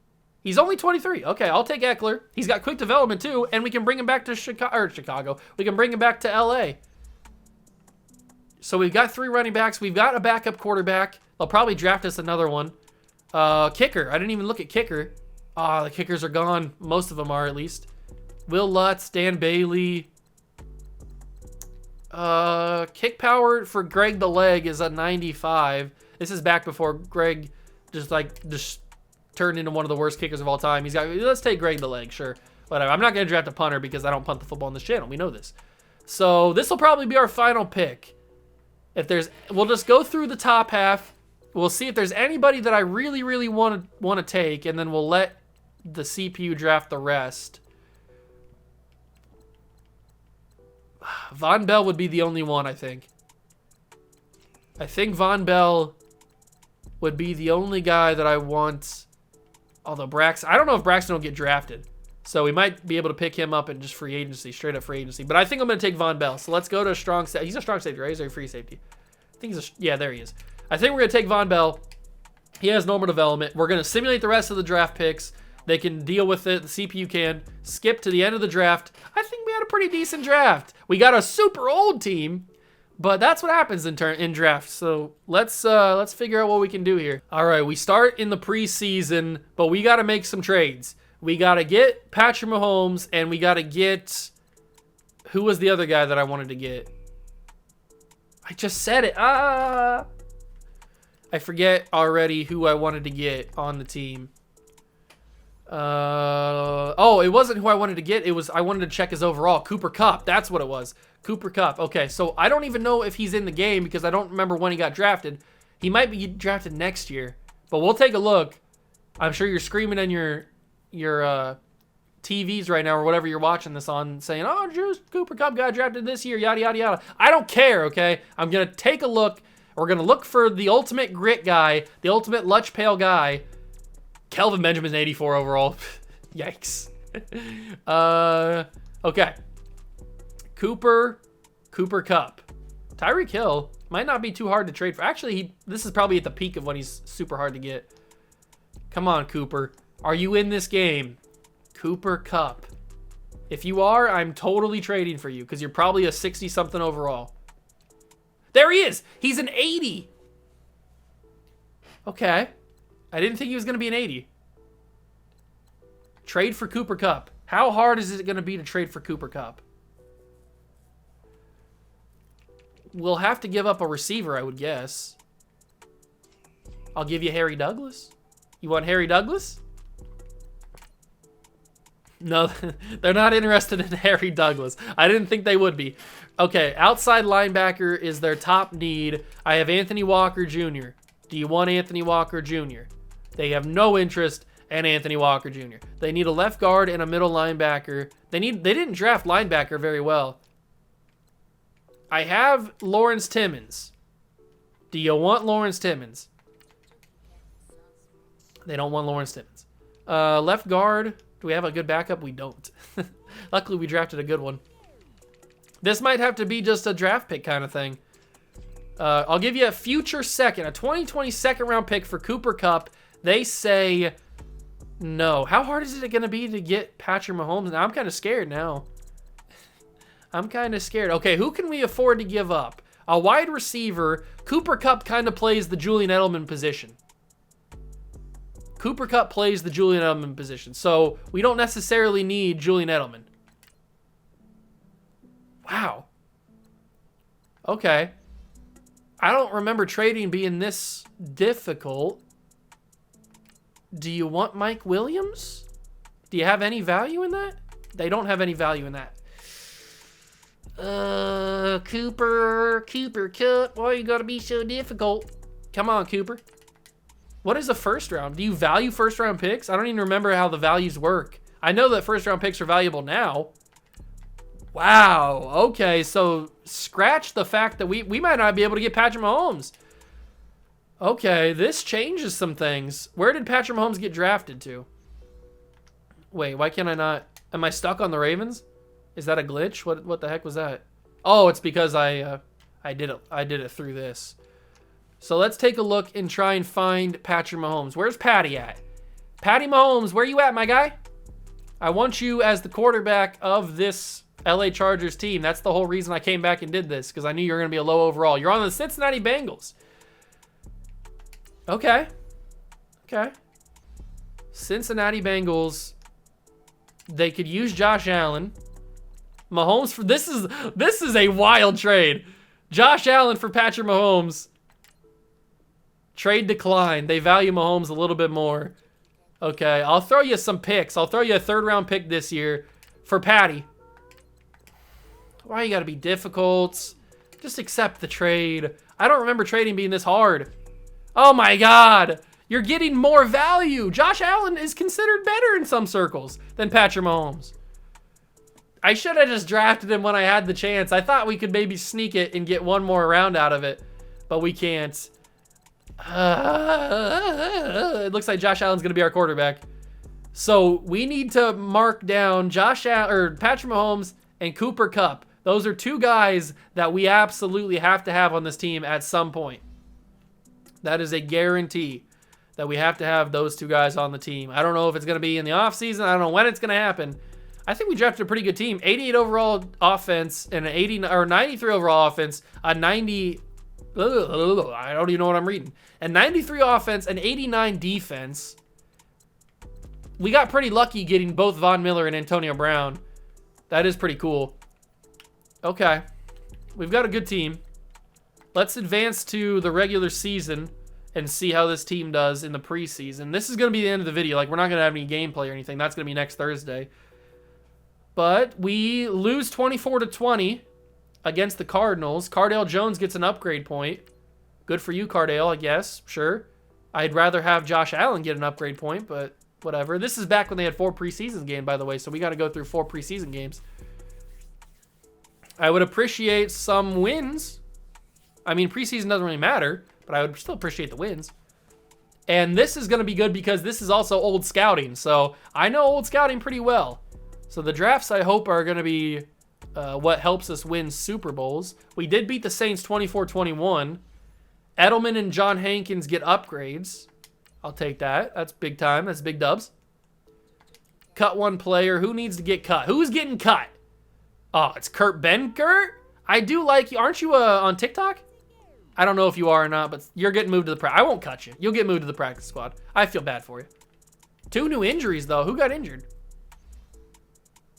He's only 23. Okay, I'll take Eckler. He's got quick development too, and we can bring him back to Chicago. We can bring him back to LA. So we've got 3 running backs. We've got a backup quarterback They'll probably draft us another one. Kicker. I didn't even look at kicker. The kickers are gone. Most of them are, at least. Will Lutz, Dan Bailey. Kick power for Greg the Leg is a 95. This is back before Greg just turned into one of the worst kickers of all time. Let's take Greg the Leg, sure. Whatever. I'm not going to draft a punter because I don't punt the football on this channel. We know this. So this will probably be our final pick. We'll just go through the top half. We'll see if there's anybody that I really, really want to take, and then we'll let the CPU draft the rest. Von Bell would be the only one, I think. I think Von Bell would be the only guy that I want. Although I don't know if Braxton will get drafted. So we might be able to pick him up in just free agency, straight up free agency. But I think I'm going to take Von Bell. So let's go to a strong safety. He's a strong safety, right? He's a free safety. I think yeah, there he is. I think we're going to take Von Bell. He has normal development. We're going to simulate the rest of the draft picks. They can deal with it. The CPU can. Skip to the end of the draft. I think we had a pretty decent draft. We got a super old team, but that's what happens in drafts. So let's figure out what we can do here. All right, we start in the preseason, but we got to make some trades. We got to get Patrick Mahomes, and we got to get... Who was the other guy that I wanted to get? I just said it. I forget already who I wanted to get on the team. It wasn't who I wanted to get. I wanted to check his overall. Cooper Kupp. That's what it was. Cooper Kupp. Okay, so I don't even know if he's in the game because I don't remember when he got drafted. He might be drafted next year, but we'll take a look. I'm sure you're screaming in your TVs right now or whatever you're watching this on saying, oh, Cooper Kupp got drafted this year, yada, yada, yada. I don't care, okay? I'm going to take a look. We're going to look for the ultimate grit guy, the ultimate Lutch Pale guy. Kelvin Benjamin's 84 overall. Yikes. Okay. Cooper Kupp. Tyreek Hill might not be too hard to trade for. Actually, this is probably at the peak of when he's super hard to get. Come on, Cooper. Are you in this game? Cooper Kupp. If you are, I'm totally trading for you because you're probably a 60-something overall. There he is. He's an 80. Okay. I didn't think he was going to be an 80. Trade for Cooper Kupp. How hard is it going to be to trade for Cooper Kupp? We'll have to give up a receiver, I would guess. I'll give you Harry Douglas. You want Harry Douglas? No, they're not interested in Harry Douglas. I didn't think they would be. Okay, outside linebacker is their top need. I have Anthony Walker Jr. Do you want Anthony Walker Jr.? They have no interest in Anthony Walker Jr. They need a left guard and a middle linebacker. They didn't draft linebacker very well. I have Lawrence Timmons. Do you want Lawrence Timmons? They don't want Lawrence Timmons. Left guard. Do we have a good backup? We don't. Luckily, we drafted a good one. This might have to be just a draft pick kind of thing. I'll give you a future second, a 2020 second round pick for Cooper Kupp. They say no. How hard is it going to be to get Patrick Mahomes? Now, I'm kind of scared now. I'm kind of scared. Okay, who can we afford to give up? A wide receiver. Cooper Kupp kind of plays the Julian Edelman position. Cooper Kupp plays the Julian Edelman position. So we don't necessarily need Julian Edelman. Wow. Okay. I don't remember trading being this difficult. Do you want Mike Williams? Do you have any value in that? They don't have any value in that. Cooper Kupp. Why you gotta be so difficult? Come on, Cooper. What is a first round? Do you value first round picks? I don't even remember how the values work. I know that first round picks are valuable now. Wow. Okay, so scratch the fact that we might not be able to get Patrick Mahomes. Okay, this changes some things. Where did Patrick Mahomes get drafted to? Wait, why can't I not? Am I stuck on the Ravens? Is that a glitch? What the heck was that? Oh, it's because I did it through this. So let's take a look and try and find Patrick Mahomes. Where's Patty at? Patty Mahomes, where you at, my guy? I want you as the quarterback of this LA Chargers team. That's the whole reason I came back and did this, because I knew you were going to be a low overall. You're on the Cincinnati Bengals. Okay. Okay. Cincinnati Bengals. They could use Josh Allen. Mahomes for this is a wild trade. Josh Allen for Patrick Mahomes. Trade decline. They value Mahomes a little bit more. Okay, I'll throw you some picks. I'll throw you a 3rd round pick this year for Patty. Why you gotta be difficult? Just accept the trade. I don't remember trading being this hard. Oh my God. You're getting more value. Josh Allen is considered better in some circles than Patrick Mahomes. I should have just drafted him when I had the chance. I thought we could maybe sneak it and get one more round out of it, but we can't. It looks like Josh Allen's going to be our quarterback. So we need to mark down Josh Allen or Patrick Mahomes and Cooper Kupp. Those are 2 guys that we absolutely have to have on this team at some point. That is a guarantee that we have to have those 2 guys on the team. I don't know if it's going to be in the offseason. I don't know when it's going to happen. I think we drafted a pretty good team. 88 overall offense and an 93 overall offense, a 90. I don't even know what I'm reading. A 93 offense, an 89 defense. We got pretty lucky getting both Von Miller and Antonio Brown. That is pretty cool. Okay. We've got a good team. Let's advance to the regular season and see how this team does in the preseason. This is going to be the end of the video. Like, we're not going to have any gameplay or anything. That's going to be next Thursday. But we lose 24-20 against the Cardinals. Cardale Jones gets an upgrade point. Good for you, Cardale, I guess. Sure. I'd rather have Josh Allen get an upgrade point, but whatever. This is back when they had 4 preseason games, by the way, so we got to go through 4 preseason games. I would appreciate some wins. I mean, preseason doesn't really matter, but I would still appreciate the wins. And this is going to be good because this is also old scouting, so I know old scouting pretty well. So the drafts, I hope, are going to be what helps us win Super Bowls. We did beat the Saints 24-21. Edelman and John Hankins get upgrades. I'll take that. That's big time. That's big dubs. Cut 1 player. Who needs to get cut? Who's getting cut? Oh, it's Kurt Benkert? I do like you. Aren't you on TikTok? I don't know if you are or not, but you're getting moved to the practice. I won't cut you. You'll get moved to the practice squad. I feel bad for you. 2 new injuries, though. Who got injured?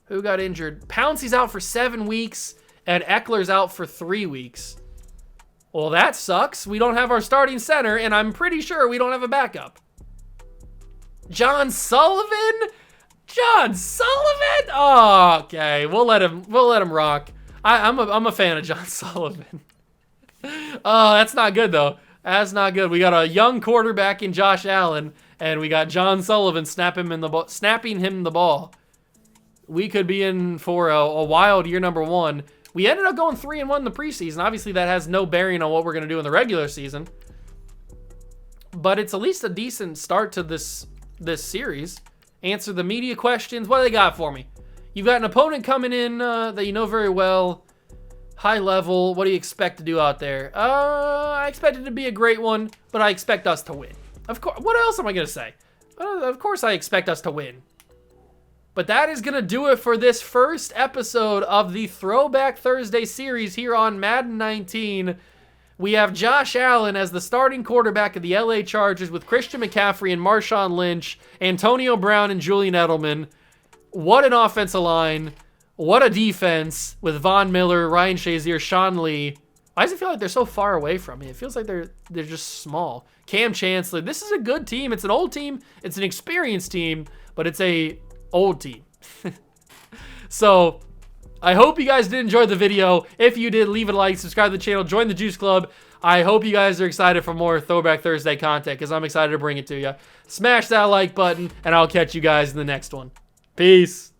Who got injured? Pouncey's out for 7 weeks, and Eckler's out for 3 weeks. Well, that sucks. We don't have our starting center, and I'm pretty sure we don't have a backup. John Sullivan? John Sullivan? Oh, okay. We'll let him rock. I'm a fan of John Sullivan. Oh, that's not good, though. That's not good. We got a young quarterback in Josh Allen, and we got John Sullivan snapping him the ball. We could be in for a wild year number 1. We ended up going 3-1 in the preseason. Obviously, that has no bearing on what we're going to do in the regular season. But it's at least a decent start to this series. Answer the media questions. What do they got for me? You've got an opponent coming in that you know very well. High level. What do you expect to do out there? I expect it to be a great one, but I expect us to win. Of course. What else am I going to say? Of course I expect us to win. But that is going to do it for this first episode of the Throwback Thursday series here on Madden 19. We have Josh Allen as the starting quarterback of the LA Chargers with Christian McCaffrey and Marshawn Lynch, Antonio Brown and Julian Edelman. What an offensive line. What a defense with Von Miller, Ryan Shazier, Sean Lee. Why does it feel like they're so far away from me? It feels like they're just small. Cam Chancellor. This is a good team. It's an old team. It's an experienced team, but it's a old team. So I hope you guys did enjoy the video. If you did, leave it a like, subscribe to the channel, join the Juice Club. I hope you guys are excited for more Throwback Thursday content because I'm excited to bring it to you. Smash that like button, and I'll catch you guys in the next one. Peace.